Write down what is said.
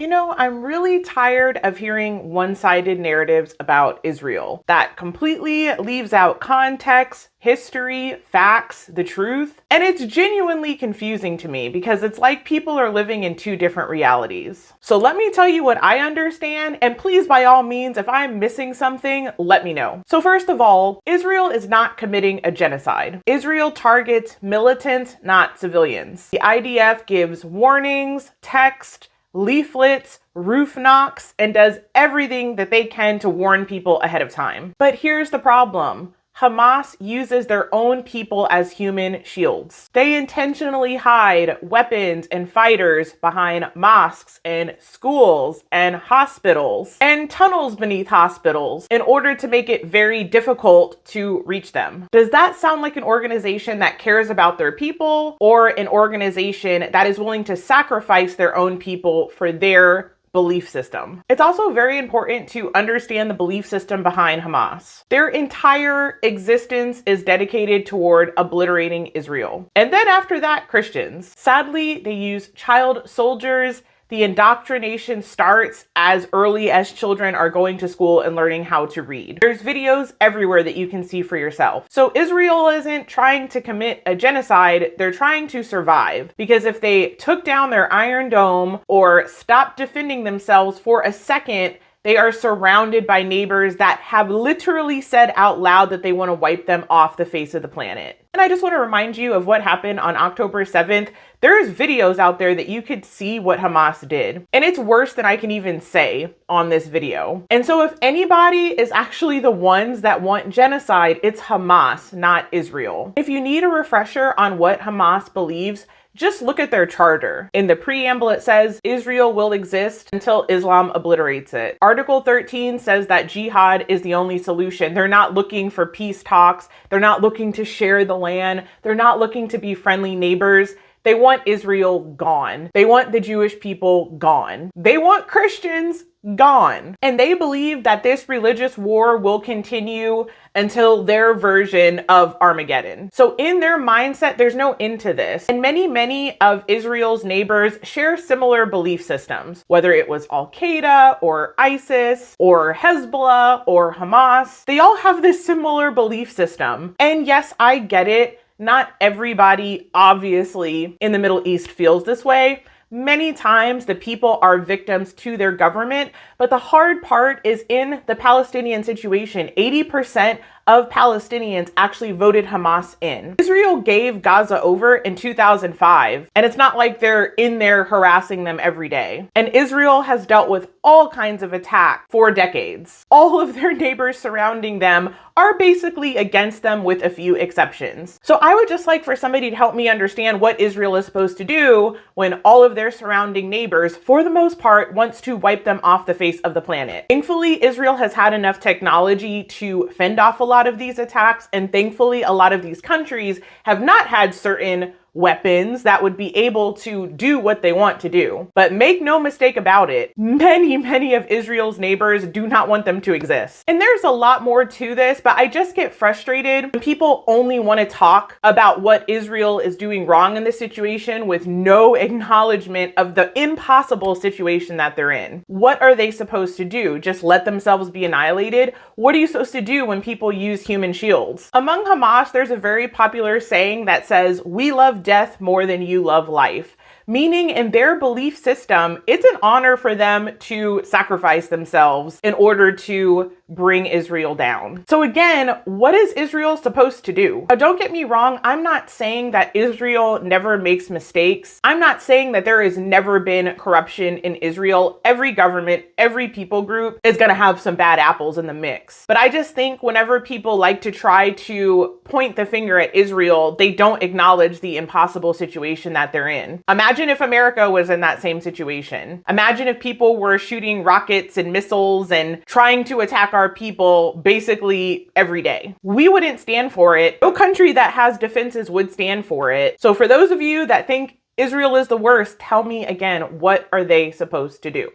You know, I'm really tired of hearing one-sided narratives about Israel that completely leaves out context, history, facts, the truth. And it's genuinely confusing to me because it's like people are living in two different realities. So let me tell you what I understand, and please, by all means, if I'm missing something, let me know. So first of all, Israel is not committing a genocide. Israel targets militants, not civilians. The IDF gives warnings, text, leaflets, roof knocks, and does everything that they can to warn people ahead of time. But here's the problem. Hamas uses their own people as human shields. They intentionally hide weapons and fighters behind mosques and schools and hospitals and tunnels beneath hospitals in order to make it very difficult to reach them. Does that sound like an organization that cares about their people, or an organization that is willing to sacrifice their own people for their belief system? It's also very important to understand the belief system behind Hamas. Their entire existence is dedicated toward obliterating Israel. And then after that, Christians. Sadly, they use child soldiers. The indoctrination starts as early as children are going to school and learning how to read. There's videos everywhere that you can see for yourself. So Israel isn't trying to commit a genocide, they're trying to survive. Because if they took down their Iron Dome or stopped defending themselves for a second, they are surrounded by neighbors that have literally said out loud that they want to wipe them off the face of the planet. And I just want to remind you of what happened on October 7th. There's videos out there that you could see what Hamas did. And it's worse than I can even say on this video. And so if anybody is actually the ones that want genocide, it's Hamas, not Israel. If you need a refresher on what Hamas believes, just look at their charter. In the preamble, it says Israel will exist until Islam obliterates it. Article 13 says that jihad is the only solution. They're not looking for peace talks. They're not looking to share the land. They're not looking to be friendly neighbors. They want Israel gone. They want the Jewish people gone. They want Christians gone. And they believe that this religious war will continue until their version of Armageddon. So in their mindset, there's no end to this. And many of Israel's neighbors share similar belief systems, whether it was Al-Qaeda or ISIS or Hezbollah or Hamas. They all have this similar belief system. And yes, I get it. Not everybody, obviously, in the Middle East feels this way. Many times the people are victims to their government, but the hard part is in the Palestinian situation. 80% of Palestinians actually voted Hamas in. Israel gave Gaza over in 2005, and it's not like they're in there harassing them every day. And Israel has dealt with all kinds of attack for decades. All of their neighbors surrounding them are basically against them with a few exceptions. So I would just like for somebody to help me understand what Israel is supposed to do when all of their surrounding neighbors, for the most part, wants to wipe them off the face of the planet. Thankfully, Israel has had enough technology to fend off a lot of these attacks, and thankfully a lot of these countries have not had certain weapons that would be able to do what they want to do. But make no mistake about it, many of Israel's neighbors do not want them to exist. And there's a lot more to this, but I just get frustrated when people only want to talk about what Israel is doing wrong in this situation with no acknowledgement of the impossible situation that they're in. What are they supposed to do? Just let themselves be annihilated? What are you supposed to do when people use human shields? Among Hamas, there's a very popular saying that says, "We love death more than you love life." Meaning in their belief system, it's an honor for them to sacrifice themselves in order to bring Israel down. So again, what is Israel supposed to do? Now, don't get me wrong, I'm not saying that Israel never makes mistakes. I'm not saying that there has never been corruption in Israel. Every government, every people group is gonna have some bad apples in the mix. But I just think whenever people like to try to point the finger at Israel, they don't acknowledge the impossible situation that they're in. Imagine if America was in that same situation. Imagine if people were shooting rockets and missiles and trying to attack our people basically every day. We wouldn't stand for it. No country that has defenses would stand for it. So for those of you that think Israel is the worst, tell me again, what are they supposed to do?